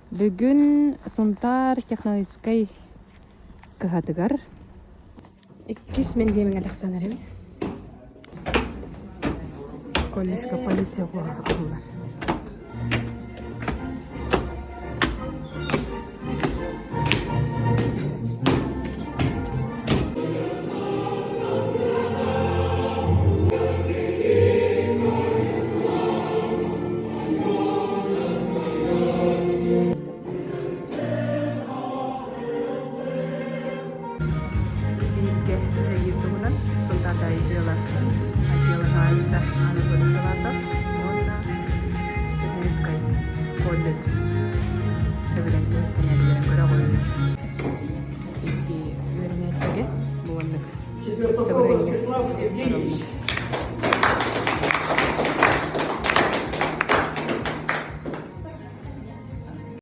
Бүгүн сунтар технологической кыһатыгар 2 мен демеңе тахсанар эми. Коллежка полиция алалар.